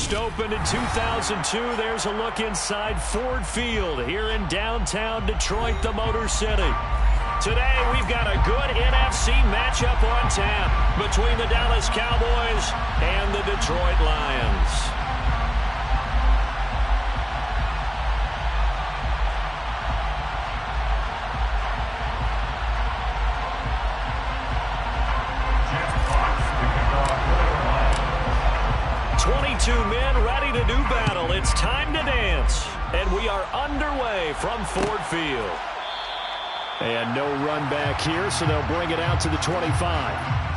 First opened in 2002. There's a look inside Ford Field here in downtown Detroit, the Motor City. Today, we've got a good NFC matchup on tap between the Dallas Cowboys and the Detroit Lions. Two men ready to do battle. It's time to dance. And we are underway from Ford Field. And no run back here, so they'll bring it out to the 25.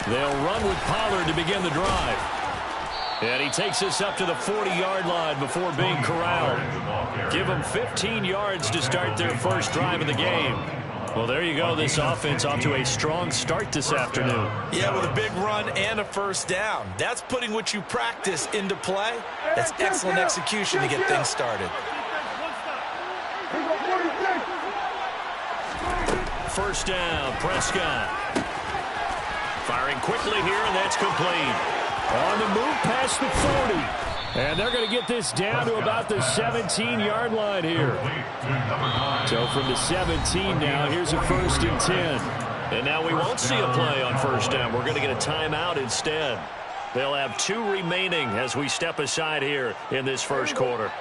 They'll run with Pollard to begin the drive. And he takes us up to the 40-yard line before being corralled. Give them 15 yards to start their first drive of the game. Well, there you go. This offense off to a strong start this afternoon. Yeah, with a big run and a first down. That's putting what you practice into play. That's excellent execution to get things started. First down, Prescott. Firing quickly here, and that's complete. On the move past the 40. And they're going to get this down to about the 17-yard line here. So from the 17 now, here's a 1st and 10. And now we won't see a play on first down. We're going to get a timeout instead. They'll have 2 remaining as we step aside here in this first quarter.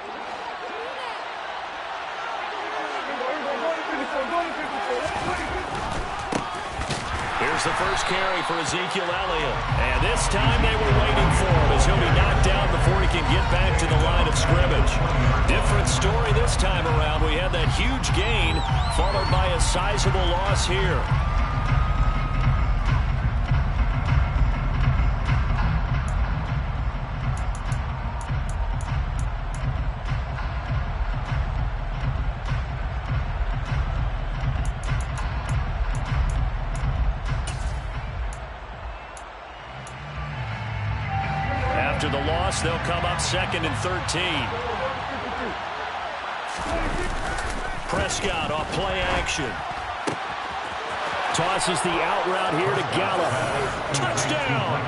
Here's the first carry for Ezekiel Elliott. And this time they were waiting for him as he'll be knocked down before he can get back to the line of scrimmage. Different story this time around. We had that huge gain followed by a sizable loss here. After the loss, they'll come up 2nd and 13. Prescott off play action. Tosses the out route here to Gallup. Touchdown!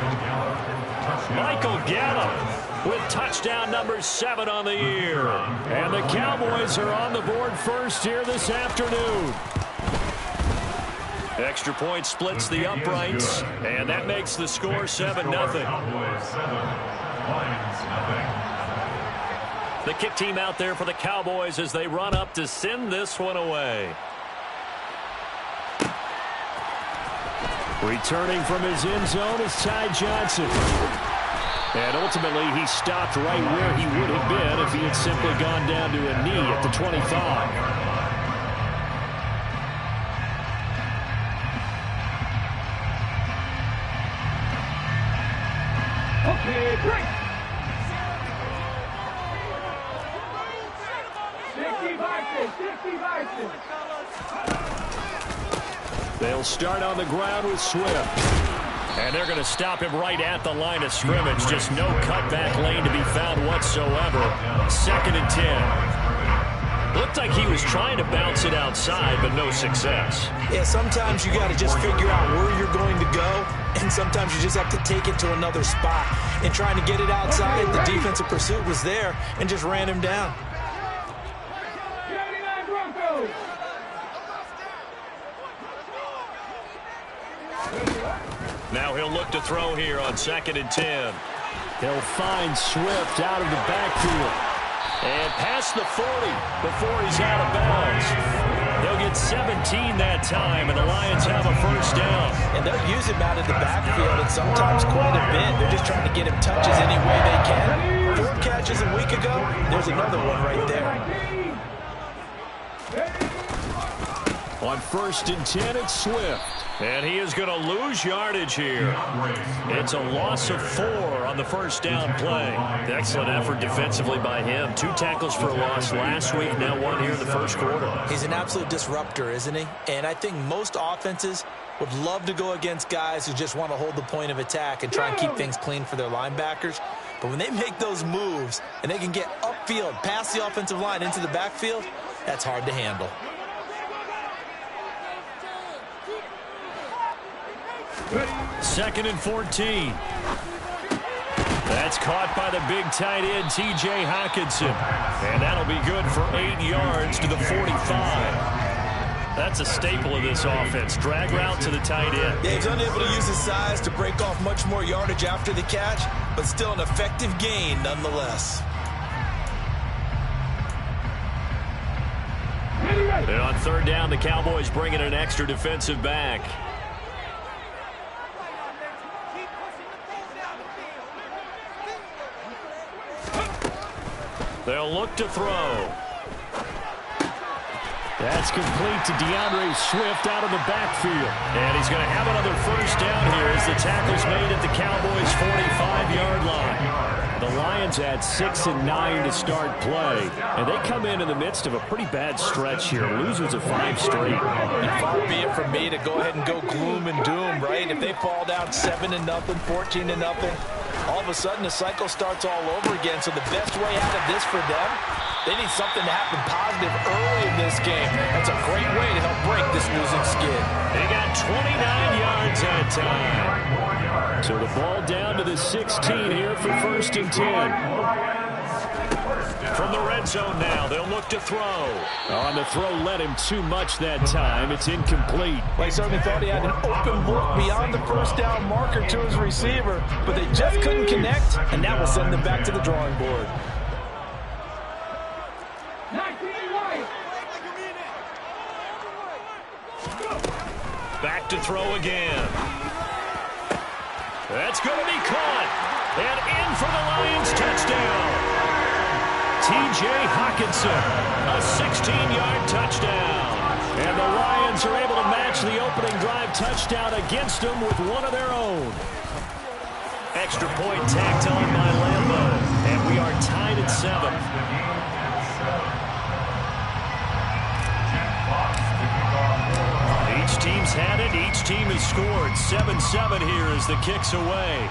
Michael Gallup with touchdown number 7 on the year. And the Cowboys are on the board first here this afternoon. Extra point splits the uprights, and that makes the score 7-0. The kick team out there for the Cowboys as they run up to send this one away. Returning from his end zone is Ty Johnson. And ultimately, he stopped right where he would have been if he had simply gone down to a knee at the 25. Okay, break. 60 They'll start on the ground with Swift. And they're going to him right at the line of scrimmage. Just no cutback lane to be found whatsoever. 2nd and 10. Looked like he was trying to bounce it outside, but no success. Yeah, sometimes you got to just figure out where you're going to go, and sometimes you just have to take it to another spot. And trying to get it outside, the defensive pursuit was there and just ran him down. Now he'll look to throw here on 2nd and 10. He'll find Swift out of the backfield. And past the 40 before he's out of bounds. They'll get 17 that time, and the Lions have a first down. And they'll use him out of the backfield, and sometimes quite a bit. They're just trying to get him touches any way they can. 4 catches a week ago. There's another one right there. On 1st and 10, it's Swift. And he is going to lose yardage here. It's a loss of 4 on the first down play. Excellent effort defensively by him. 2 tackles for a loss last week, now 1 here in the first quarter. He's an absolute disruptor, isn't he? And I think most offenses would love to go against guys who just want to hold the point of attack and try and keep things clean for their linebackers. But when they make those moves and they can get upfield, past the offensive line into the backfield, that's hard to handle. Second and 14. That's caught by the big tight end, T.J. Hockenson. And that'll be good for 8 yards to the 45. That's a staple of this offense. Drag route to the tight end. Yeah, he's unable to use his size to break off much more yardage after the catch, but still an effective gain nonetheless. And on third down, the Cowboys bring in an extra defensive back. They'll look to throw. That's complete to DeAndre Swift out of the backfield. And he's going to have another first down here as the tackle's made at the Cowboys' 45-yard line. The Lions had 6 and 9 to start play. And they come in the midst of a pretty bad stretch here. Losers of 5 straight. And far be it from me to go ahead and go gloom and doom, right? If they fall down 7-0, 14-0, all of a sudden the cycle starts all over again. So the best way out of this for them, they need something to happen positive early in this game. That's a great way to help break this losing skid. They got 29 yards that time. So the ball down to the 16 here for 1st and 10. From the red zone now, they'll look to throw. On the throw, led him too much that time. It's incomplete. Well, he certainly thought he had an open look beyond the first down marker to his receiver, but they just couldn't connect, and that will send them back to the drawing board. Back to throw again. That's going to be caught. And in for the Lions touchdown. T.J. Hockenson, a 16-yard touchdown. And the Lions are able to match the opening drive touchdown against them with one of their own. Extra point tacked on by Lambo. And we are tied at 7. Each team's had it. Each team has scored. 7-7 here as the kick's away.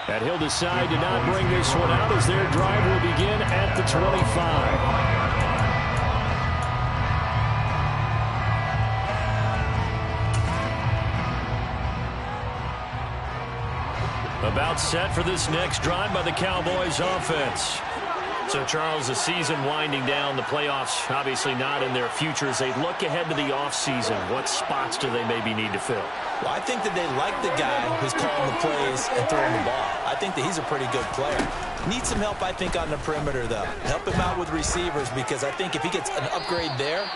And he'll decide to not bring this one out as their drive will begin at the 25. About set for this next drive by the Cowboys offense. So, Charles, the season winding down, the playoffs obviously not in their future. As they look ahead to the offseason, what spots do they maybe need to fill? Well, I think that they like the guy who's calling the plays and throwing the ball. I think that he's a pretty good player. Needs some help, I think, on the perimeter, though. Help him out with receivers, because I think if he gets an upgrade there,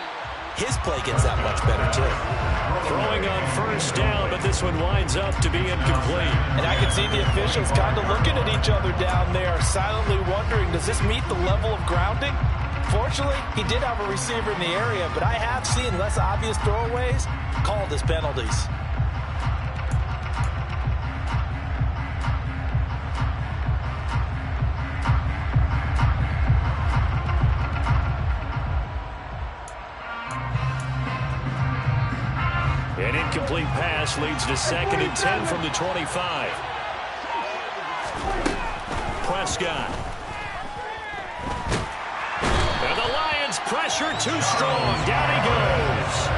his play gets that much better, too. Throwing on first down, but this one winds up to be incomplete. And I can see the officials kind of looking at each other down there, silently wondering, does this meet the level of grounding? Fortunately, he did have a receiver in the area, but I have seen less obvious throwaways called as penalties. An incomplete pass leads to 2nd and 10 from the 25. Prescott. And the Lions pressure too strong. Down he goes.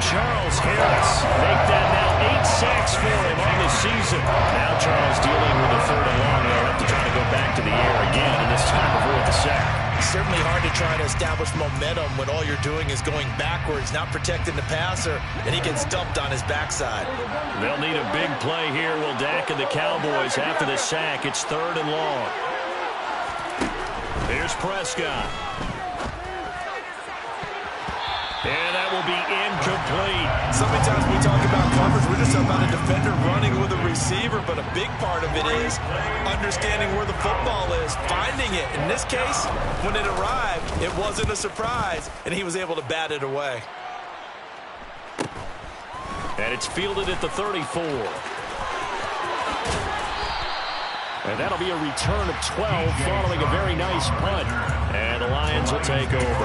Charles Harris make that now 8 sacks for him on the season. Now Charles dealing with a 3rd and long. They'll have to try to go back to the air again, and this time avoid the sack. Certainly hard to try to establish momentum when all you're doing is going backwards, not protecting the passer, and he gets dumped on his backside. They'll need a big play here, will Dak and the Cowboys after the sack. It's 3rd and long. Here's Prescott. And that will be incomplete. So so many times when we talk about coverage, we're just talking about a defender running with a receiver, but a big part of it is understanding where the football is, finding it. In this case, when it arrived, it wasn't a surprise, and he was able to bat it away. And it's fielded at the 34. And that'll be a return of 12 following a very nice punt. And the Lions will take over.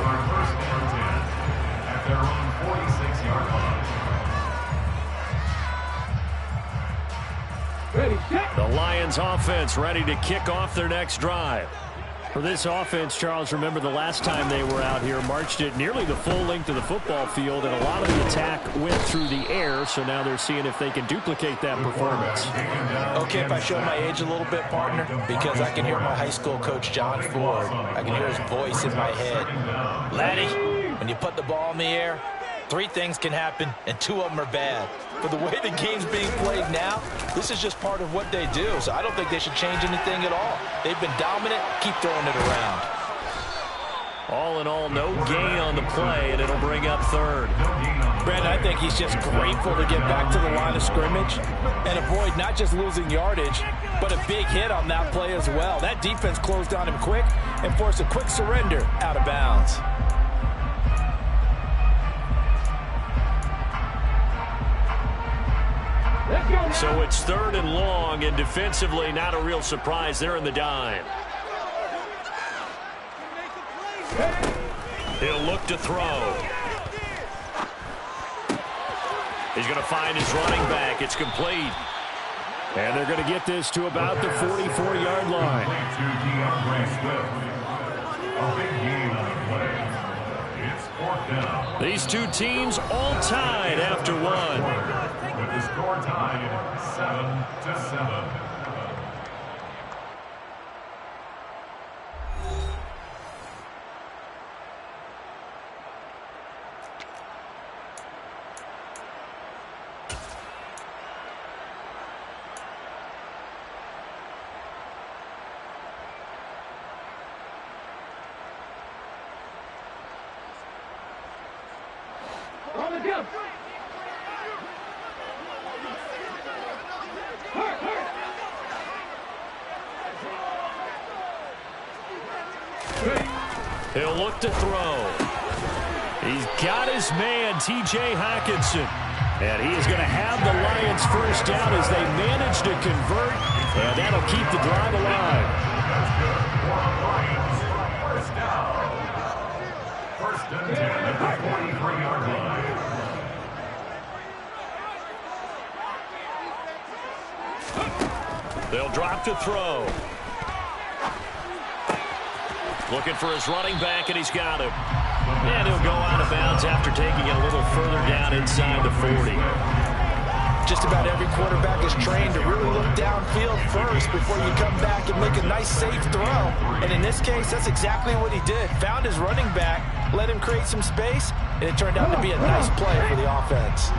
At their own 46-yard line. The Lions offense ready to kick off their next drive. For this offense, Charles, remember the last time they were out here, marched it nearly the full length of the football field, and a lot of the attack went through the air, so now they're seeing if they can duplicate that performance. Okay, if I show my age a little bit, partner, because I can hear my high school coach, John Ford. I can hear his voice in my head. Laddie, when you put the ball in the air, 3 things can happen, and 2 of them are bad. For the way the game's being played now, this is just part of what they do, so I don't think they should change anything at all. They've been dominant. Keep throwing it around. All in all, no gain on the play, and it'll bring up third. Brandon, I think he's just grateful to get back to the line of scrimmage and avoid not just losing yardage, but a big hit on that play as well. That defense closed on him quick and forced a quick surrender out of bounds. So it's 3rd and long, and defensively not a real surprise. They're in the dime. He'll look to throw. He's going to find his running back. It's complete. And they're going to get this to about the 44-yard line. These 2 teams all tied after 1. With the score tied 7-7. On the jump. He'll look to throw. He's got his man, T.J. Hockenson. And he is going to have the Lions first down as they manage to convert. And that'll keep the drive alive. First down. 1st and 10 at the 43-yard line. They'll drop to throw. Looking for his running back, and he's got him. And he'll go out of bounds after taking it a little further down inside the 40. Just about every quarterback is trained to really look downfield first before you come back and make a nice, safe throw. And in this case, that's exactly what he did. Found his running back, let him create some space, and it turned out to be a nice play for the offense.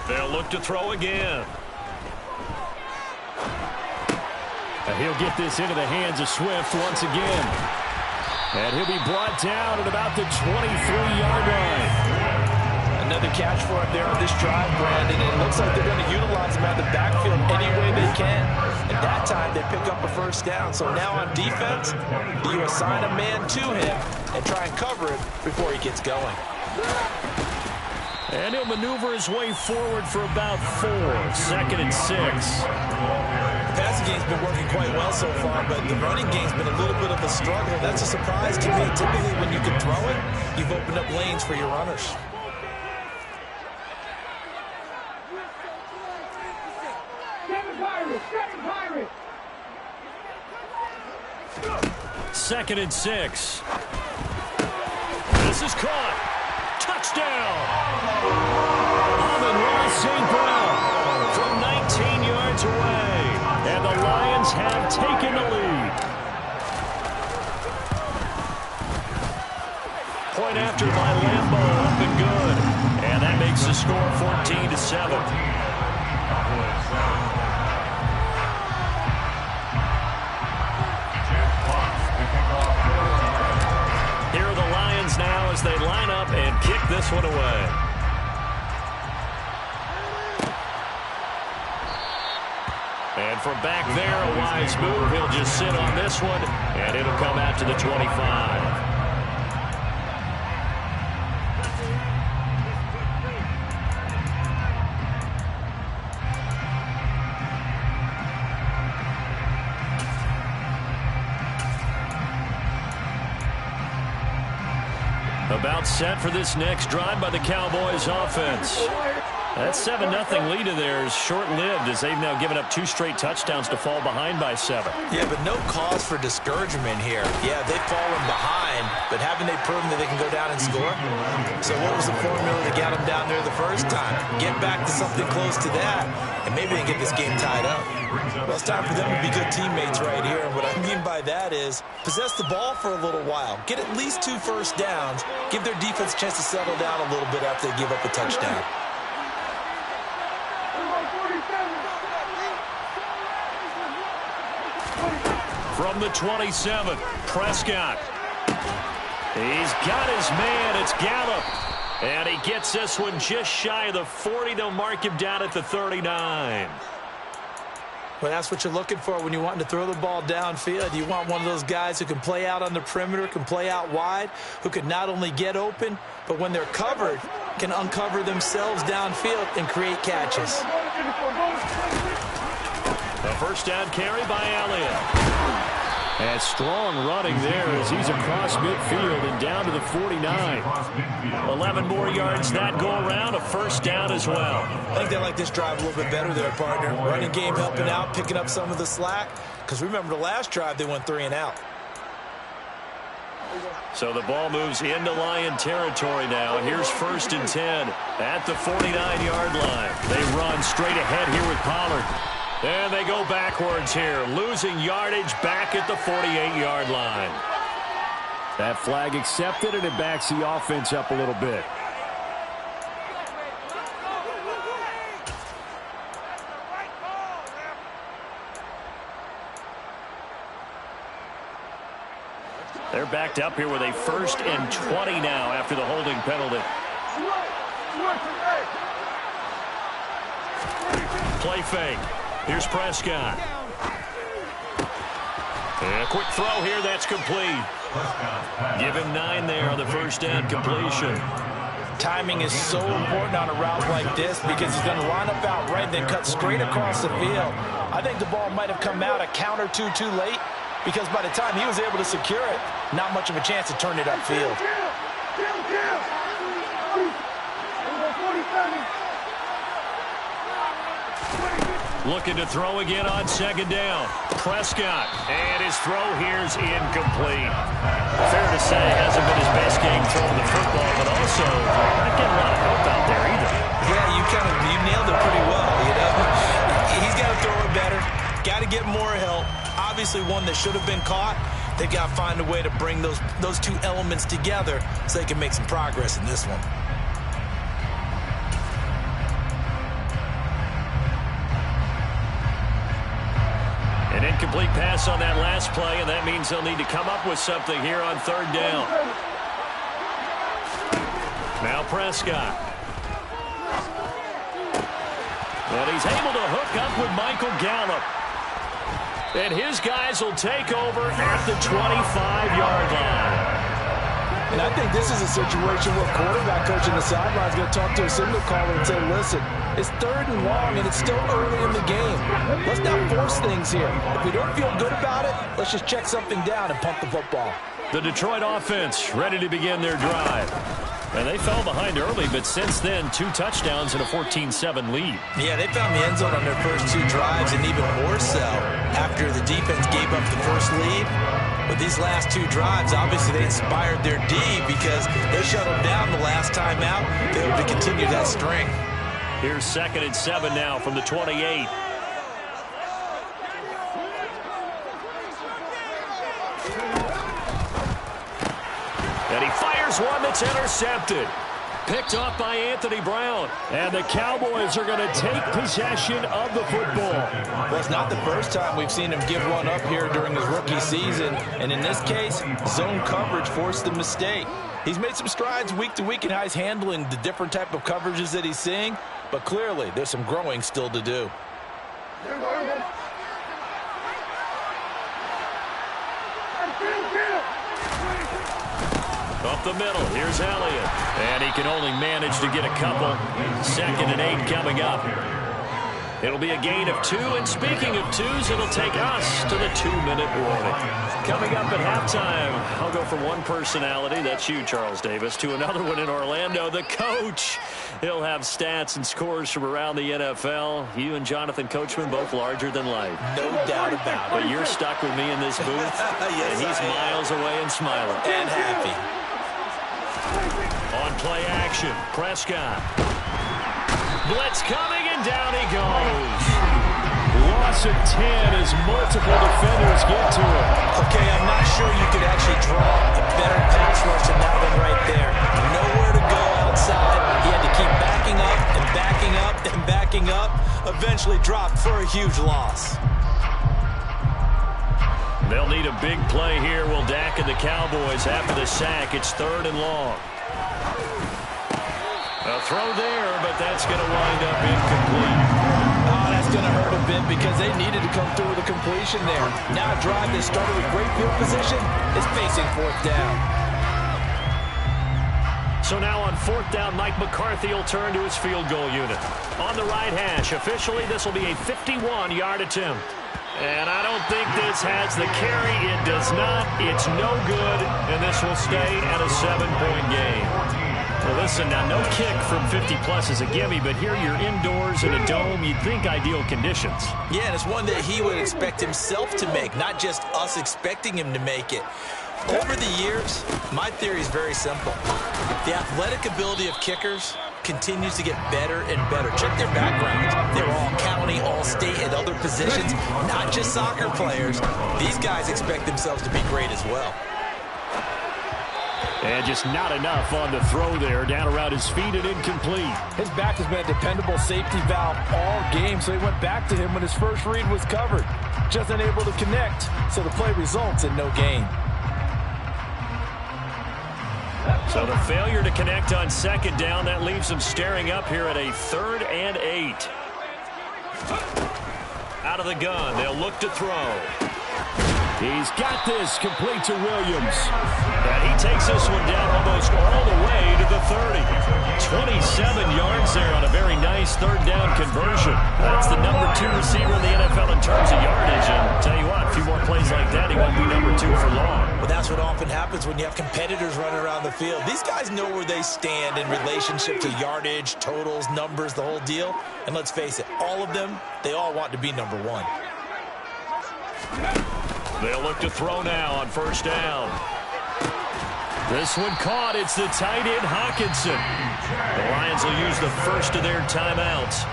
They'll look to throw again. And he'll get this into the hands of Swift once again. And he'll be brought down at about the 23-yard line. Another catch for him there on this drive, Brandon. And it looks like they're going to utilize him out of the backfield any way they can. And that time they pick up a first down. So now on defense, do you assign a man to him and try and cover it before he gets going? And he'll maneuver his way forward for about 4. 2nd and 6. The passing game's been working quite well so far, but the running game's been a little bit of a struggle. That's a surprise to me. Typically, when you can throw it, you've opened up lanes for your runners. Second and 6. This is caught. Touchdown! Amon-Ra St. Brown from 19 yards away. And the Lions have taken the lead. Point after by Lambeau, up and good. And that makes the score 14-7. Here are the this one away. And from back there, a wise move. He'll just sit on this one, and it'll come out to the 25. About set for this next drive by the Cowboys offense. That 7-0 lead of theirs short-lived as they've now given up 2 straight touchdowns to fall behind by 7. Yeah, but no cause for discouragement here. Yeah, they've fallen behind, but haven't they proven that they can go down and score? So what was the formula that got them down there the first time? Get back to something close to that, and maybe they can get this game tied up. Well, it's time for them to be good teammates right here, and what I mean by that is possess the ball for a little while, get at least 2 first downs, give their defense a chance to settle down a little bit after they give up a touchdown. From the 27, Prescott. He's got his man. It's Gallup. And he gets this one just shy of the 40. They'll mark him down at the 39. Well, that's what you're looking for when you're wanting to throw the ball downfield. You want one of those guys who can play out on the perimeter, can play out wide, who can not only get open, but when they're covered, can uncover themselves downfield and create catches. A first down carry by Elliott. And strong running there as he's across midfield and down to the 49. 11 more yards that go around, a first down as well. I think they like this drive a little bit better there, partner. Running game helping out, picking up some of the slack. Because remember the last drive, they went 3 and out. So the ball moves into Lion territory now. Here's 1st and 10 at the 49-yard line. They run straight ahead here with Pollard. And they go backwards here, losing yardage back at the 48-yard line. That flag accepted, and it backs the offense up a little bit. They're backed up here with a 1st and 20 now after the holding penalty. Play fake. Here's Prescott. And a quick throw here, that's complete. Give him 9 there on the first down completion. Timing is so important on a route like this because he's going to line up out right, then cut straight across the field. I think the ball might have come out a count or two too late because by the time he was able to secure it, not much of a chance to turn it upfield. Looking to throw again on 2nd down. Prescott, and his throw here's incomplete. Fair to say, hasn't been his best game throwing the football, but also not getting a lot of help out there either. Yeah, you nailed it pretty well, you know. He's got to throw it better, got to get more help. Obviously one that should have been caught. They've got to find a way to bring those 2 elements together so they can make some progress in this one. An incomplete pass on that last play, and that means they'll need to come up with something here on 3rd down. Now Prescott. And he's able to hook up with Michael Gallup. And his guys will take over at the 25-yard line. And I think this is a situation where quarterback coach on the sideline is going to talk to a signal caller and say, listen, it's 3rd and long, and it's still early in the game. Let's not force things here. If we don't feel good about it, let's just check something down and pump the football. The Detroit offense ready to begin their drive. And they fell behind early, but since then, 2 touchdowns and a 14-7 lead. Yeah, they found the end zone on their first 2 drives, and even more so after the defense gave up the first lead. But these last 2 drives, obviously they inspired their D because they shut them down the last time out. They were able to continue that string. Here's 2nd and 7 now from the 28. And he fires one that's intercepted. Picked off by Anthony Brown. And the Cowboys are going to take possession of the football. Well, it's not the first time we've seen him give one up here during his rookie season. And in this case, zone coverage forced the mistake. He's made some strides week to week in how he's handling the different type of coverages that he's seeing, but clearly there's some growing still to do. Up the middle, here's Elliott. And he can only manage to get a couple. 2nd and 8 coming up. It'll be a gain of 2, and speaking of 2s, it'll take us to the 2-minute warning. Coming up at halftime, I'll go from one personality, that's you, Charles Davis, to another one in Orlando, the coach. He'll have stats and scores from around the NFL. You and Jonathan Coachman both larger than life. No doubt about it. But you're stuck with me in this booth, yes, and he's miles away and smiling. And happy. On play action, Prescott. Blitz coming, and down he goes. Loss of 10 as multiple defenders get to him. Okay, I'm not sure you could actually draw a better pass rush than that one right there. Nowhere to go outside. He had to keep backing up and backing up and backing up. Eventually dropped for a huge loss. They'll need a big play here. Will Dak and the Cowboys after the sack. It's 3rd and long. A throw there, but that's going to wind up incomplete. Oh, that's going to hurt a bit because they needed to come through with a completion there. Now a drive that started with great field position is facing 4th down. So now on 4th down, Mike McCarthy will turn to his field goal unit. On the right hash, officially this will be a 51-yard attempt. And I don't think this has the carry. It does not. It's no good, and this will stay at a 7-point game. Well, listen, now no kick from 50-plus is a gimme, but here you're indoors in a dome. You'd think ideal conditions. Yeah, and it's one that he would expect himself to make, not just us expecting him to make it. Over the years, my theory is very simple. The athletic ability of kickers continues to get better and better. Check their backgrounds. They're all county, all state, and other positions, not just soccer players. These guys expect themselves to be great as well. And just not enough on the throw there. Down around his feet and incomplete. His back has been a dependable safety valve all game, so he went back to him when his first read was covered. Just unable to connect, so the play results in no gain. So the failure to connect on 2nd down, that leaves him staring up here at a 3rd and 8. Out of the gun, they'll look to throw. He's got this, complete to Williams. And he takes this one down almost all the way to the 30. 27 yards there on a very nice 3rd down conversion. That's the number 2 receiver in the NFL in terms of yardage. And tell you what, a few more plays like that, he won't be number 2 for long. Well, that's what often happens when you have competitors running around the field. These guys know where they stand in relationship to yardage, totals, numbers, the whole deal. And let's face it, all of them, they all want to be number 1. They'll look to throw now on 1st down. This one caught. It's the tight end, Hawkinson. The Lions will use the first of their timeouts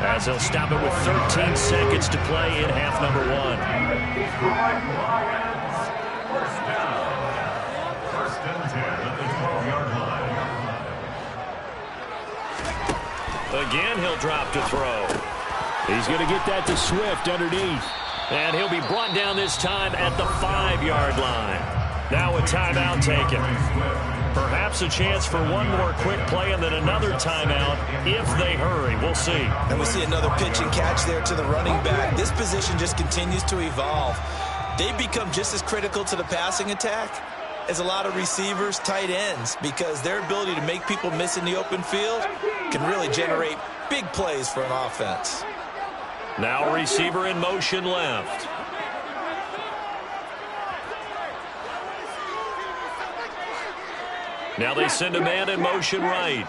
as they'll stop it with 13 seconds to play in half number 1. Again, he'll drop to throw. He's going to get that to Swift underneath. And he'll be brought down this time at the 5-yard line. Now a timeout taken. Perhaps a chance for one more quick play and then another timeout if they hurry. We'll see. And we see another pitch and catch there to the running back. This position just continues to evolve. They become just as critical to the passing attack as a lot of receivers, tight ends, because their ability to make people miss in the open field can really generate big plays for an offense. Now receiver in motion left. Now they send a man in motion right.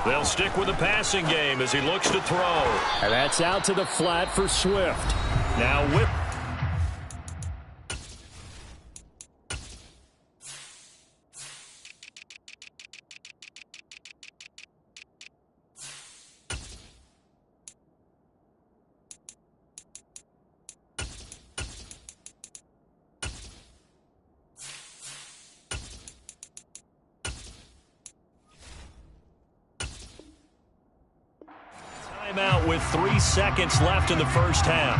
They'll stick with the passing game as he looks to throw. And that's out to the flat for Swift. Now with timeout with 3 seconds left in the first half.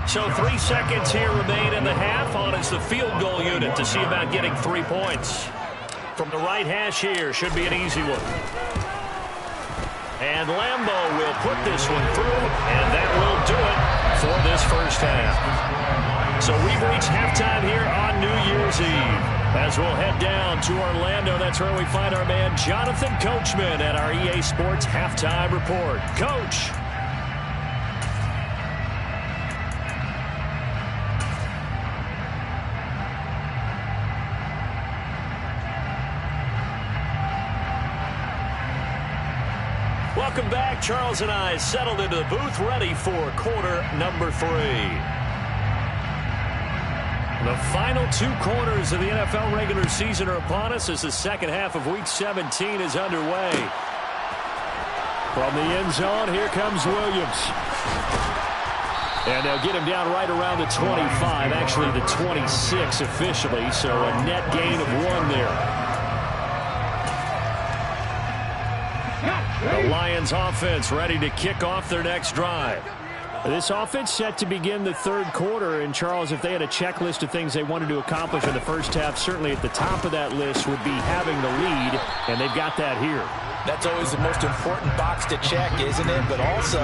So 3 seconds here remain in the half. On is the field goal unit to see about getting 3 points. From the right hash here, should be an easy one. And Lambo will put this one through, and that will do it for this first half. So we've reached halftime here on New Year's Eve. As we'll head down to Orlando, that's where we find our man Jonathan Coachman at our EA Sports Halftime Report. Coach. Welcome back. Charles and I settled into the booth, ready for quarter number 3. The final 2 quarters of the NFL regular season are upon us as the second half of Week 17 is underway. From the end zone, here comes Williams. And they'll get him down right around the 25, actually the 26 officially, so a net gain of 1 there. The Lions offense ready to kick off their next drive. This offense set to begin the third quarter. And, Charles, if they had a checklist of things they wanted to accomplish in the first half, certainly at the top of that list would be having the lead, and they've got that here. That's always the most important box to check, isn't it? But also,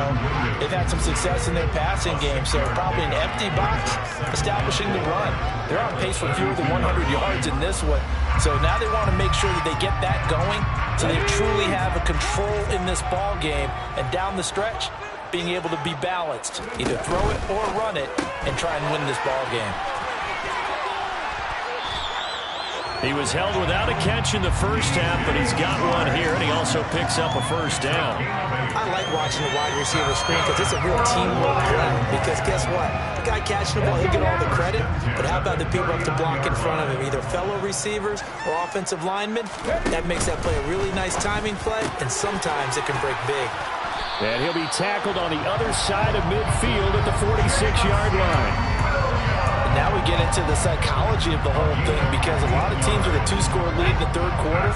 they've had some success in their passing game, so probably an empty box establishing the run. They're on pace for fewer than 100 yards in this one. So now they want to make sure that they get that going so they truly have a control in this ball game. And down the stretch, being able to be balanced. Either throw it or run it and try and win this ball game. He was held without a catch in the first half, but he's got one here, and he also picks up a first down. I like watching the wide receiver screen because it's a real teamwork play. Because guess what? The guy catching the ball, he'll get all the credit, but how about the people up the block in front of him, either fellow receivers or offensive linemen? That makes that play a really nice timing play, and sometimes it can break big. And he'll be tackled on the other side of midfield at the 46-yard line. Now we get into the psychology of the whole thing because a lot of teams with a 2-score lead in the third quarter,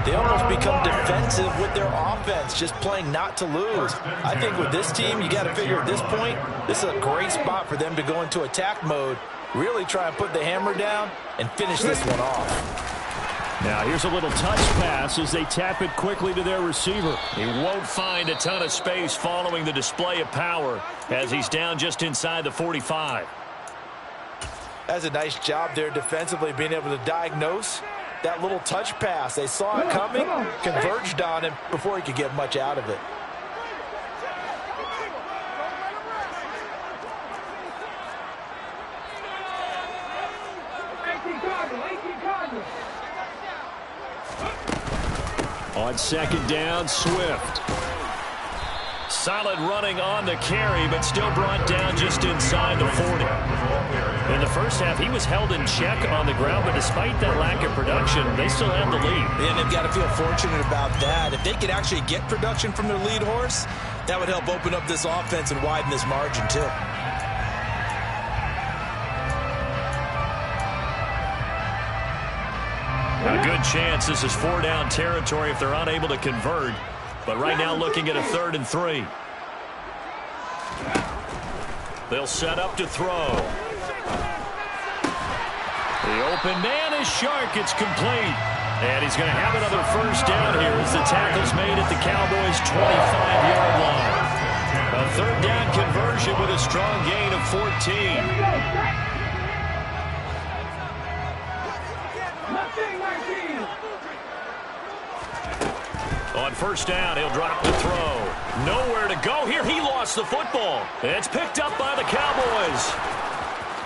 they almost become defensive with their offense, just playing not to lose. I think with this team, you got to figure at this point, this is a great spot for them to go into attack mode, really try and put the hammer down and finish this one off. Now here's a little touch pass as they tap it quickly to their receiver. He won't find a ton of space following the display of power as he's down just inside the 45. That's a nice job there defensively, being able to diagnose that little touch pass. They saw it coming, converged on him before he could get much out of it. On second down, Swift. Solid running on the carry, but still brought down just inside the 40. In the first half, he was held in check on the ground, but despite that lack of production, they still have the lead. And they've got to feel fortunate about that. If they could actually get production from their lead horse, that would help open up this offense and widen this margin, too. A good chance this is 4-down territory if they're unable to convert. But right now looking at a 3rd and 3. They'll set up to throw. The open man is Shark. It's complete. And he's going to have another first down here as the tackle's made at the Cowboys' 25-yard line. A 3rd down conversion with a strong gain of 14. On first down, he'll drop the throw. Nowhere to go here. He lost the football. It's picked up by the Cowboys.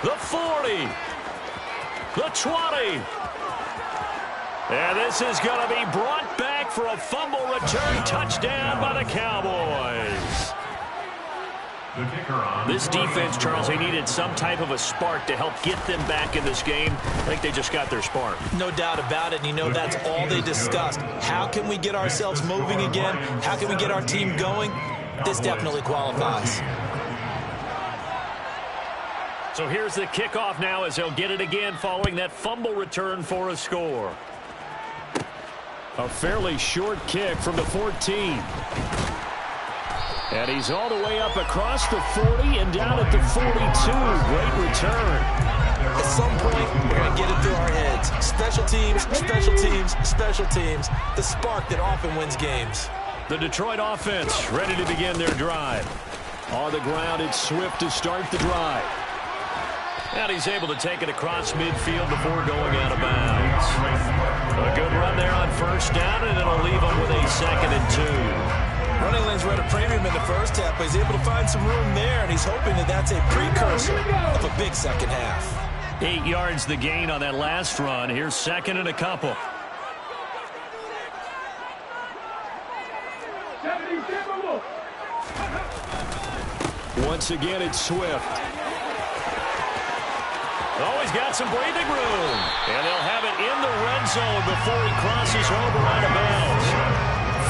The 40. The 20. And this is going to be brought back for a fumble return touchdown by the Cowboys. This defense, Charles, they needed some type of a spark to help get them back in this game. I think they just got their spark. No doubt about it, and you know that's all they discussed. How can we get ourselves moving again? How can we get our team going? This definitely qualifies. So here's the kickoff now as they'll get it again following that fumble return for a score. A fairly short kick from the 14. And he's all the way up across the 40 and down at the 42. Great return. At some point, we're going to get it through our heads. Special teams, special teams, special teams. The spark that often wins games. The Detroit offense ready to begin their drive. On the ground, it's Swift to start the drive. And he's able to take it across midfield before going out of bounds. A good run there on first down, and it'll leave him with a 2nd and 2. Running lanes were at a premium in the first half, but he's able to find some room there, and he's hoping that that's a precursor of a big second half. 8 yards the gain on that last run. Here's 2nd and a couple. Once again, it's Swift. Oh, he's got some breathing room. And they'll have it in the red zone before he crosses over out of bounds.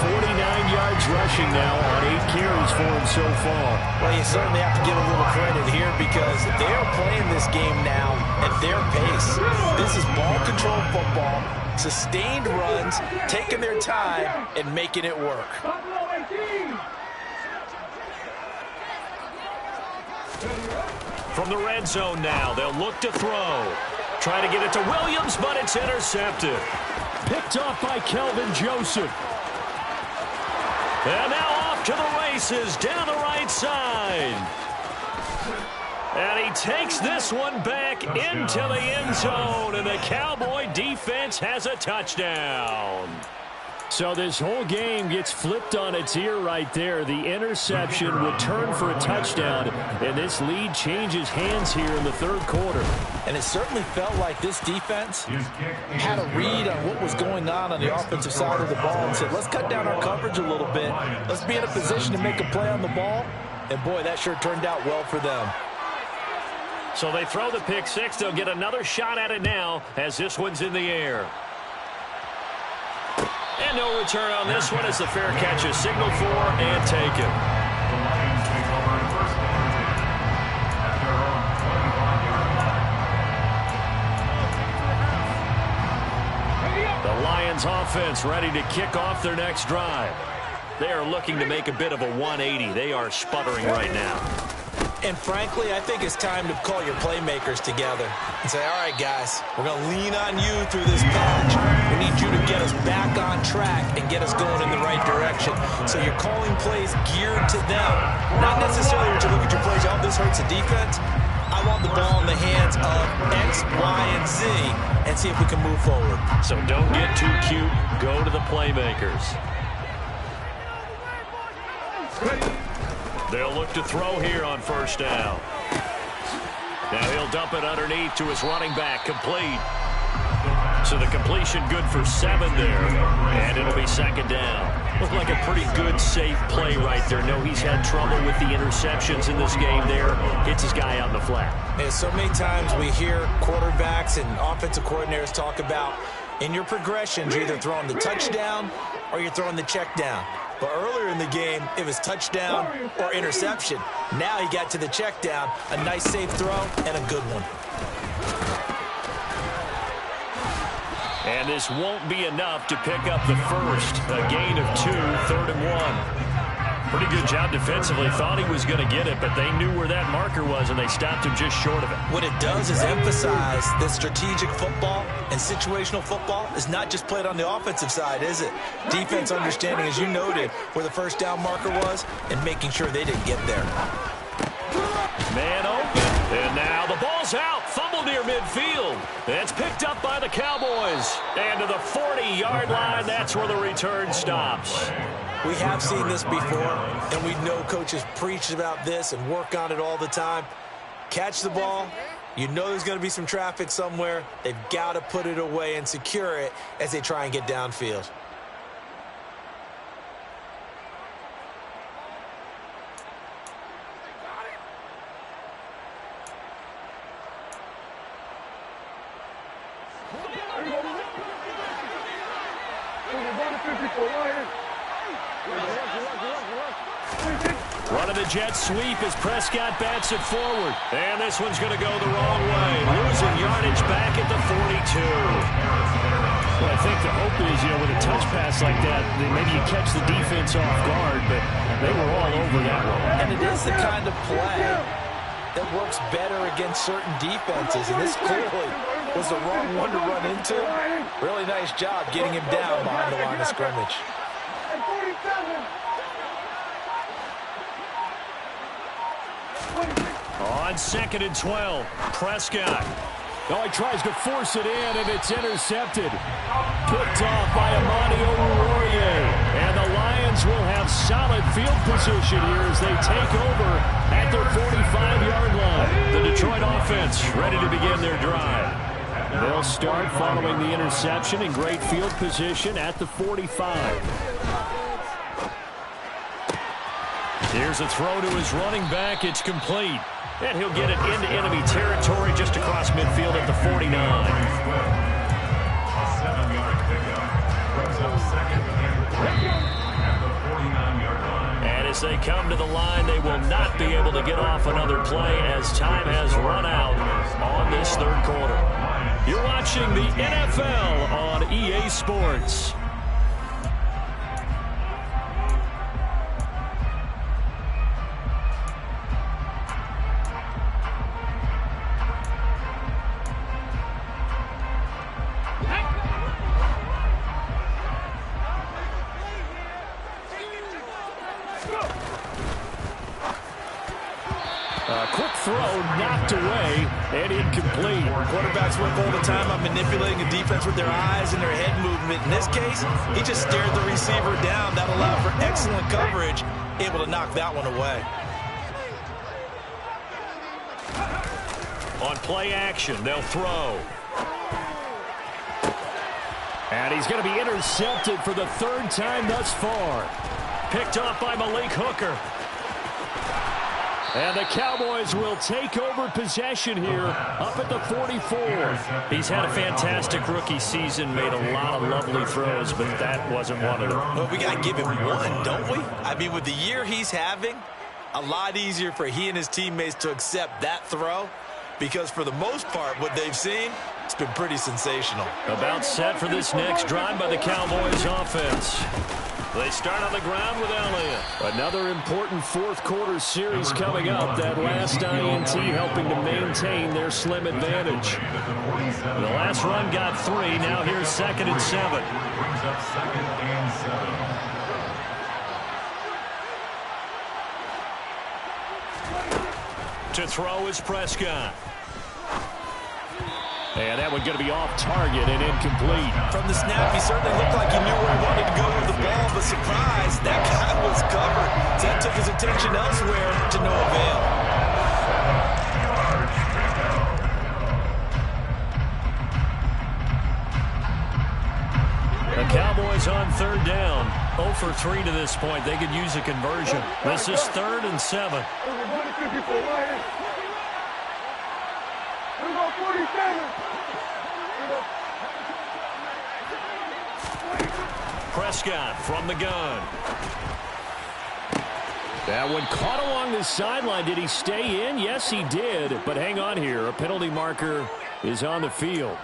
49 yards rushing now on 8 carries for him so far. Well, you certainly have to give a little credit here because they are playing this game now at their pace. This is ball control football, sustained runs, taking their time, and making it work. From the red zone now, they'll look to throw. Try to get it to Williams, but it's intercepted. Picked off by Kelvin Joseph. And now off to the races down the right side. And he takes this one back into the end zone, and the Cowboy defense has a touchdown. So this whole game gets flipped on its ear right there. The interception, return for a touchdown, and this lead changes hands here in the third quarter. And it certainly felt like this defense had a read on what was going on the offensive side of the ball and said, let's cut down our coverage a little bit. Let's be in a position to make a play on the ball. And, boy, that sure turned out well for them. So they throw the pick six. They'll get another shot at it now as this one's in the air. And no return on this one as the fair catch is signaled for and taken. The Lions offense ready to kick off their next drive. They are looking to make a bit of a 180. They are sputtering right now. And frankly, I think it's time to call your playmakers together and say, all right, guys, we're going to lean on you through this patch. We need you to get us back on track and get us going in the right direction. So you're calling plays geared to them. Not necessarily when you look at your plays, oh, this hurts the defense. I want the ball in the hands of X, Y, and Z and see if we can move forward. So don't get too cute. Go to the playmakers. They'll look to throw here on first down. Now he'll dump it underneath to his running back, complete. So the completion good for 7 there, and it'll be 2nd down. Looked like a pretty good, safe play right there. No, he's had trouble with the interceptions in this game there. Gets his guy out in the flat. And so many times we hear quarterbacks and offensive coordinators talk about in your progressions, you're either throwing the touchdown or you're throwing the check down. But earlier in the game, it was touchdown or interception. Now he got to the check down, a nice safe throw, and a good one. And this won't be enough to pick up the first. A gain of 2, 3rd and 1. Pretty good job defensively. Thought he was going to get it, but they knew where that marker was, and they stopped him just short of it. What it does is emphasize that strategic football and situational football is not just played on the offensive side, is it? Defense understanding, as you noted, where the first down marker was and making sure they didn't get there. Man open. And now the ball's out. Fumble near midfield. It's picked up by the Cowboys. And to the 40-yard line, that's where the return stops. We have seen this before, and we know coaches preach about this and work on it all the time. Catch the ball. You know there's going to be some traffic somewhere. They've got to put it away and secure it as they try and get downfield. Running the jet sweep as Prescott bats it forward. And this one's going to go the wrong way. Losing yardage back at the 42. Well, I think the hope is, with a touch pass like that, maybe you catch the defense off guard, but they were all over that one. And it is the kind of play that works better against certain defenses, and this clearly was the wrong one to run into. Really nice job getting him down behind the line of scrimmage. On 2nd and 12, Prescott. Oh, he tries to force it in, and it's intercepted. Picked off by Amani Oruwariye. And the Lions will have solid field position here as they take over at their 45-yard line. The Detroit offense ready to begin their drive. They'll start following the interception in great field position at the 45. Here's a throw to his running back. It's complete. And he'll get it into enemy territory just across midfield at the 49. A 7-yard pickup brings up 2nd and 3 at the 49-yard line. And as they come to the line, they will not be able to get off another play as time has run out on this third quarter. You're watching the NFL on EA Sports. Quick throw knocked away and incomplete. Quarterbacks work all the time on manipulating a defense with their eyes and their head movement. In this case, he just stared the receiver down. That allowed for excellent coverage, able to knock that one away. On play action, they'll throw. And he's going to be intercepted for the 3rd time thus far. Picked off by Malik Hooker. And the Cowboys will take over possession here up at the 44. He's had a fantastic rookie season, made a lot of lovely throws, but that wasn't one of them. Well, we got to give him one, don't we? I mean, with the year he's having, a lot easier for he and his teammates to accept that throw, because for the most part, what they've seen, it's been pretty sensational. About set for this next drive by the Cowboys offense. They start on the ground with Elliott. Another important 4th quarter series coming up. That last INT helping to maintain their slim advantage. The last run got 3. Now here's 2nd and 7. Brings up 2nd and 7. To throw is Prescott. And that one going to be off target and incomplete. From the snap, he certainly looked like he knew where he wanted to go with the ball, but surprise, that guy was covered. So that took his attention elsewhere to no avail. The Cowboys on 3rd down. 0 for 3 to this point. They could use a conversion. This is 3rd and 7. Prescott from the gun. That one caught along the sideline. Did he stay in? Yes, he did. But hang on here. A penalty marker is on the field.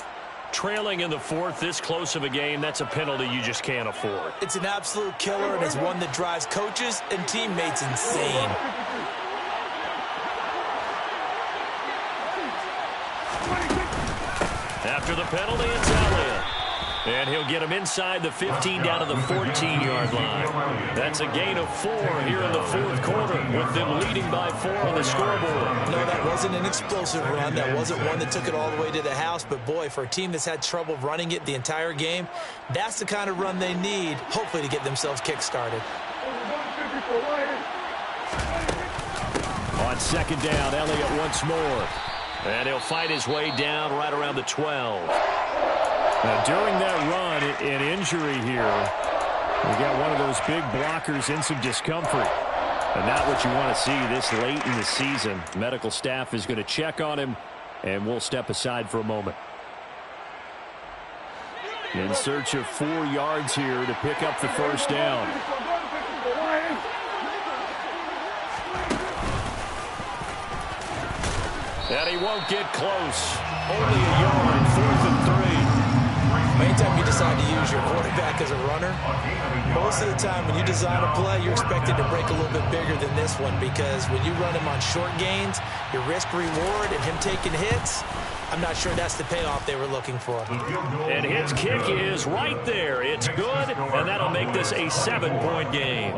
Trailing in the 4th, this close of a game, that's a penalty you just can't afford. It's an absolute killer, and it's one that drives coaches and teammates insane. After the penalty, it's Elliott. And he'll get him inside the 15 down to the 14-yard line. That's a gain of 4 here in the 4th quarter with them leading by 4 on the scoreboard. No, that wasn't an explosive run. That wasn't one that took it all the way to the house. But, boy, for a team that's had trouble running it the entire game, that's the kind of run they need, hopefully, to get themselves kick-started. On 2nd down, Elliott once more. And he'll fight his way down right around the 12. Now, during that run, an injury here, we got one of those big blockers in some discomfort. And not what you want to see this late in the season. Medical staff is going to check on him, and we'll step aside for a moment. In search of 4 yards here to pick up the 1st down. And he won't get close. Only a yard, 4th and 3. Anytime you decide to use your quarterback as a runner, most of the time when you design a play, you're expected to break a little bit bigger than this one, because when you run him on short gains, your risk-reward and him taking hits, I'm not sure that's the payoff they were looking for. And his kick is right there. It's good, and that'll make this a 7-point game.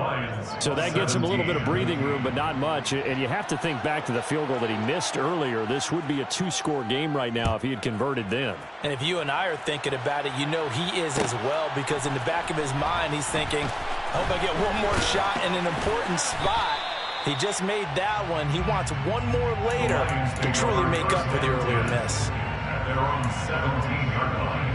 So that gets him a little bit of breathing room, but not much. And you have to think back to the field goal that he missed earlier. This would be a 2-score game right now if he had converted then. And if you and I are thinking about it, you know he is as well, because in the back of his mind, he's thinking, I hope I get one more shot in an important spot. He just made that one. He wants one more later to truly make up for the earlier miss. At their own 17-yard line.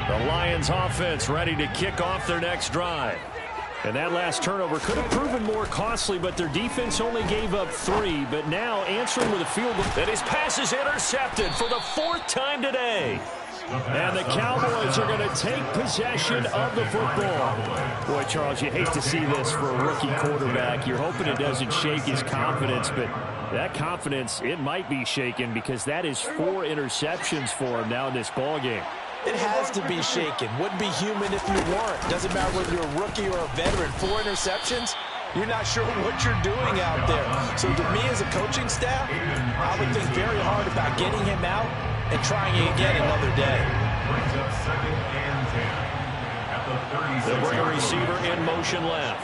The Lions offense ready to kick off their next drive. And that last turnover could have proven more costly, but their defense only gave up 3. But now answering with a field goal. And his pass is intercepted for the 4th time today. And the Cowboys are going to take possession of the football. Boy, Charles, you hate to see this for a rookie quarterback. You're hoping it doesn't shake his confidence, but that confidence, it might be shaken, because that is 4 interceptions for him now in this ballgame. It has to be shaken. Wouldn't be human if you weren't. Doesn't matter whether you're a rookie or a veteran. 4 interceptions, you're not sure what you're doing out there. So to me as a coaching staff, I would think very hard about getting him out and trying it again another day. Brings up 2nd and 10 at the 36. They'll bring a receiver in motion left.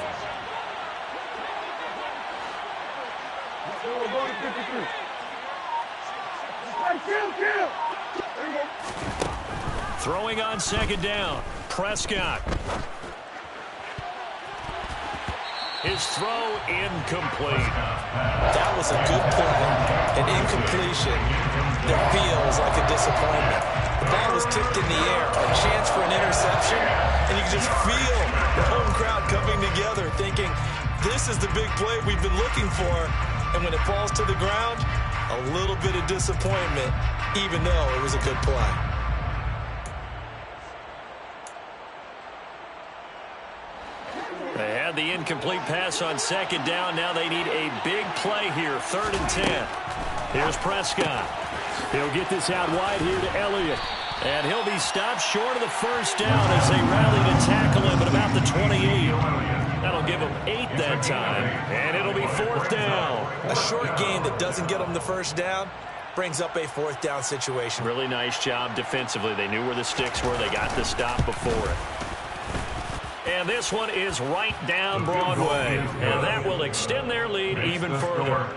Throwing on 2nd down. Prescott. His throw incomplete. That was a good play. An incompletion that feels like a disappointment. The ball was tipped in the air, a chance for an interception, and you can just feel the home crowd coming together thinking, this is the big play we've been looking for. And when it falls to the ground, a little bit of disappointment, even though it was a good play. They had the incomplete pass on 2nd down. Now they need a big play here, 3rd and 10. Here's Prescott. He'll get this out wide here to Elliott. And he'll be stopped short of the 1st down as they rally to tackle him at about the 28. That'll give him 8 that time. And it'll be 4th down. A short game that doesn't get them the 1st down brings up a 4th down situation. Really nice job defensively. They knew where the sticks were. They got the stop before it. And this one is right down Broadway. And that will extend their lead even further.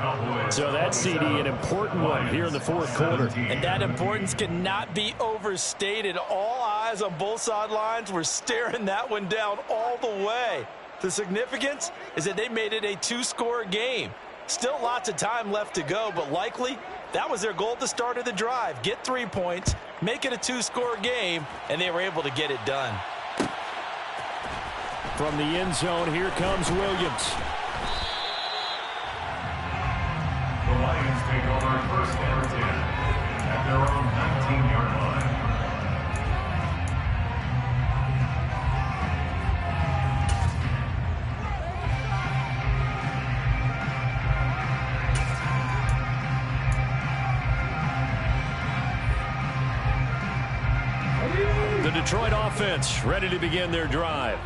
So that's, CD, an important one here in the 4th quarter. And that importance cannot be overstated. All eyes on both sidelines were staring that one down all the way. The significance is that they made it a 2-score game. Still lots of time left to go, but likely that was their goal at the start of the drive. Get 3 points, make it a 2-score game, and they were able to get it done. From the end zone, here comes Williams. The Lions take over 1st and 10 at their own 19-yard line. The Detroit offense ready to begin their drive.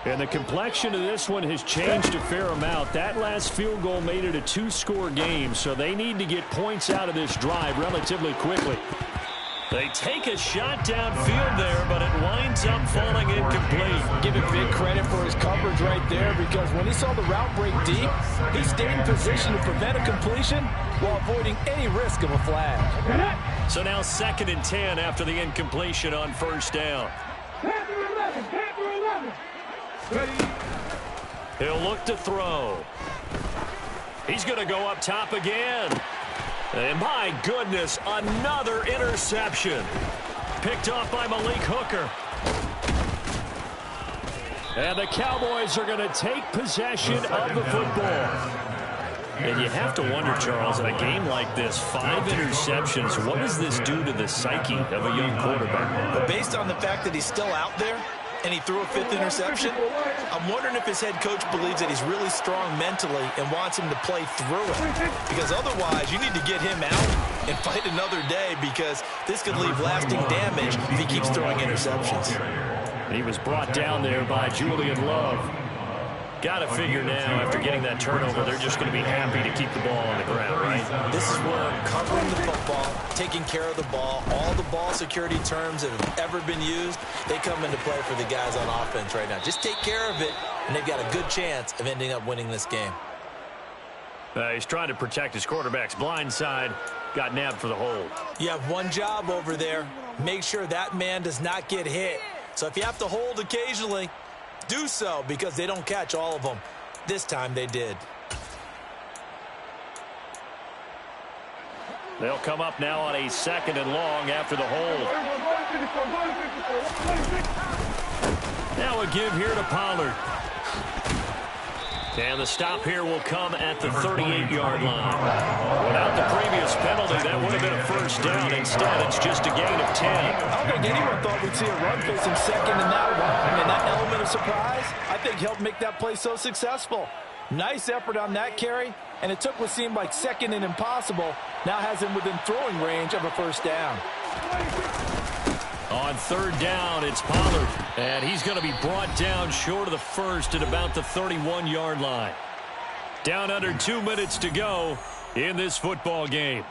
And the complexion of this one has changed a fair amount. That last field goal made it a 2-score game, so they need to get points out of this drive relatively quickly. They take a shot downfield there, but it winds up falling incomplete. Give him big credit for his coverage right there, because when he saw the route break deep, he stayed in position to prevent a completion while avoiding any risk of a flag. So now 2nd and 10 after the incompletion on 1st down. He'll look to throw. He's going to go up top again. And my goodness, another interception. Picked off by Malik Hooker. And the Cowboys are going to take possession of the football. And you have to wonder, Charles, in a game like this, 5 interceptions, what does this do to the psyche of a young quarterback? But based on the fact that he's still out there, and he threw a 5th interception. I'm wondering if his head coach believes that he's really strong mentally and wants him to play through it. Because otherwise, you need to get him out and fight another day, because this could leave lasting damage if he keeps throwing interceptions. He was brought down there by Julian Love. Got to figure now, after getting that turnover, they're just going to be happy to keep the ball on the ground, right? This is where covering the football, taking care of the ball, all the ball security terms that have ever been used, they come into play for the guys on offense right now. Just take care of it, and they've got a good chance of ending up winning this game. He's trying to protect his quarterback's blind side. Got nabbed for the hold. You have one job over there. Make sure that man does not get hit. So if you have to hold occasionally, do so, because they don't catch all of them. This time they did. They'll come up now on a 2nd and long after the hold. Now a give here to Pollard. And the stop here will come at the 38-yard line. Without the previous penalty, that would have been a first down. Instead, it's just a gain of 10. I don't think anyone thought we'd see a run facing 2nd and that long. And that element of surprise, I think, helped make that play so successful. Nice effort on that carry, and it took what seemed like 2nd and impossible. Now has him within throwing range of a first down. On 3rd down, it's Pollard. And he's going to be brought down short of the first at about the 31-yard line. Down under 2 minutes to go in this football game.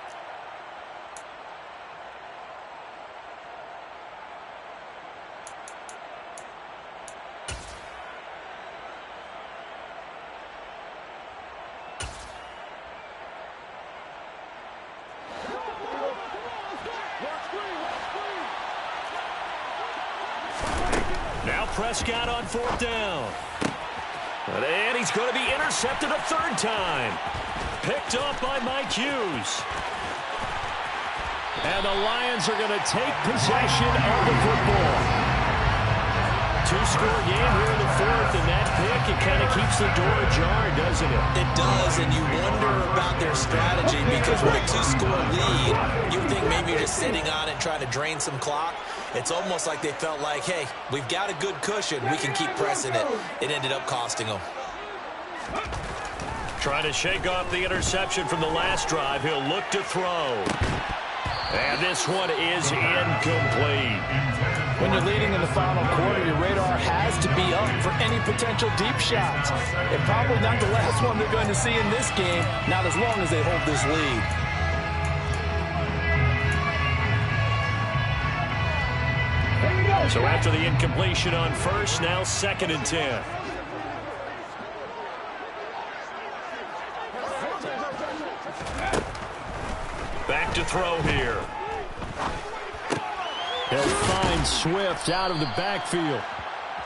Now Prescott on 4th down. And he's going to be intercepted a 3rd time. Picked up by Mike Hughes. And the Lions are going to take possession of the football. 2-score game here in the 4th, and that pick, it kind of keeps the door ajar, doesn't it? It does, and you wonder about their strategy, because with a 2-score lead, you think maybe you're just sitting on it trying to drain some clock. It's almost like they felt like, hey, we've got a good cushion. We can keep pressing it. It ended up costing them. Trying to shake off the interception from the last drive. He'll look to throw. And this one is incomplete. When you're leading in the final quarter, your radar has to be up for any potential deep shots. And probably not the last one they're going to see in this game, not as long as they hold this lead. So after the incompletion on first, now 2nd and 10. Back to throw here. He'll find Swift out of the backfield.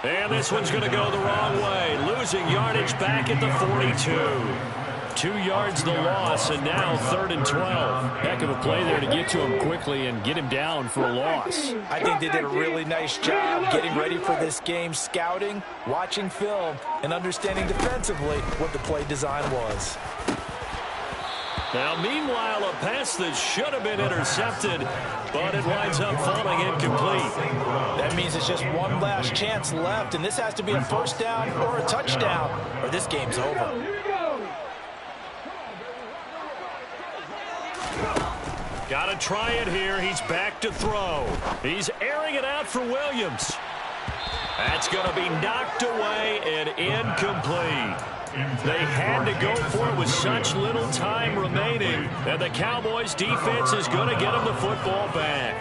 And this one's going to go the wrong way. Losing yardage back at the 42. 2 yards the loss, and now 3rd and 12. Heck of a play there to get to him quickly and get him down for a loss. I think they did a really nice job getting ready for this game, scouting, watching film, and understanding defensively what the play design was. Now, meanwhile, a pass that should have been intercepted, but it winds up falling incomplete. That means it's just one last chance left, and this has to be a first down or a touchdown, or this game's over. Got to try it here. He's back to throw. He's airing it out for Williams. That's going to be knocked away and incomplete. They had to go for it with such little time remaining, and the Cowboys' defense is going to get them the football back.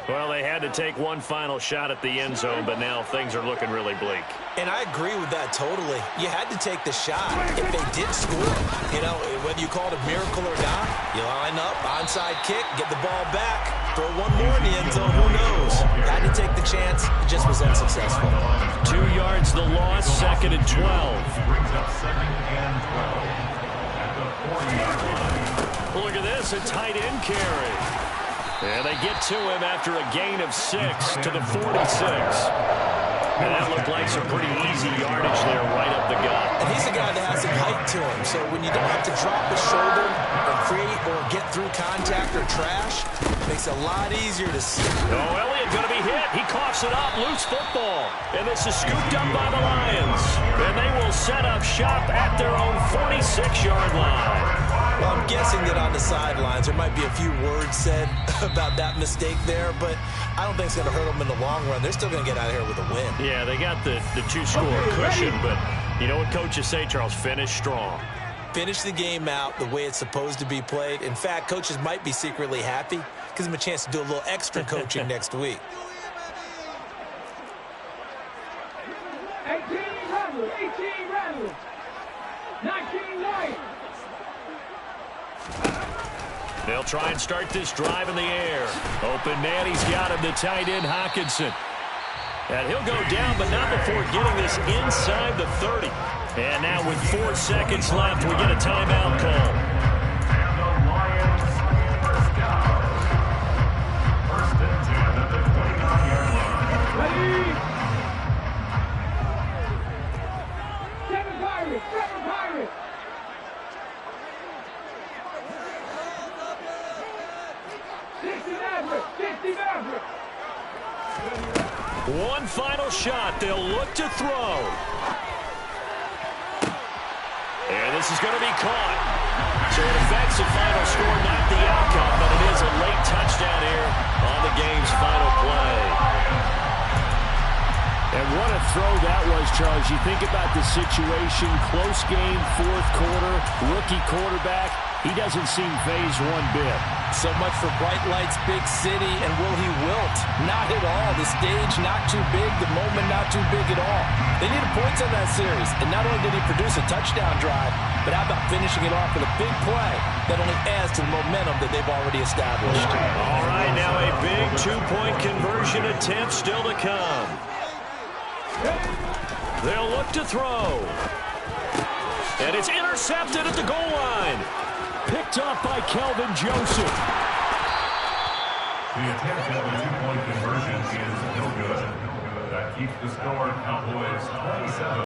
Well, they had to take one final shot at the end zone, but now things are looking really bleak. And I agree with that totally. You had to take the shot if they did score. You know, whether you call it a miracle or not, you line up, onside kick, get the ball back, throw one more in the end zone, who knows? Had to take the chance, it just was unsuccessful. 2 yards the loss, 2nd and 12. Brings up 2nd and 12 at the 40-yard line. Look at this, a tight end carry. And they get to him after a gain of 6 to the 46. And that looked like some pretty easy yardage there right up the gut. And he's a guy that has some height to him, so when you don't have to drop his shoulder or create or get through contact or trash, it makes it a lot easier to see. Oh, Elliott going to be hit. He coughs it up. Loose football. And this is scooped up by the Lions. And they will set up shop at their own 46-yard line. Well, I'm guessing that on the sidelines there might be a few words said about that mistake there, but I don't think it's going to hurt them in the long run. They're still going to get out of here with a win. Yeah, they got the two-score cushion, but you know what coaches say, Charles? Finish strong. Finish the game out the way it's supposed to be played. In fact, coaches might be secretly happy. Gives them a chance to do a little extra coaching next week. 18 Rattlers. 19 Lions. They'll try and start this drive in the air. Open man, he's got him, the tight end, Hockenson. And he'll go down, but not before getting this inside the 30. And now with 4 seconds left, we get a timeout call. And the Lions first down. First and 10 at the 29-yard line. Ready? Seven Pirates. 60 Mavericks. One final shot. They'll look to throw. And this is going to be caught. So it affects the final score, not the outcome, but it is a late touchdown here on the game's final play. And what a throw that was, Charles. You think about the situation, close game, fourth quarter, rookie quarterback. He doesn't seem phased one bit. So much for bright lights, big city, and will he wilt? Not at all. The stage not too big, the moment not too big at all. They needed points on that series, and not only did he produce a touchdown drive, but how about finishing it off with a big play that only adds to the momentum that they've already established. All right, now a big two-point conversion attempt still to come. They'll look to throw. And it's intercepted at the goal line. Picked up by Kelvin Joseph. The attempt at the two-point conversion is no good. That keeps the score Cowboys 27.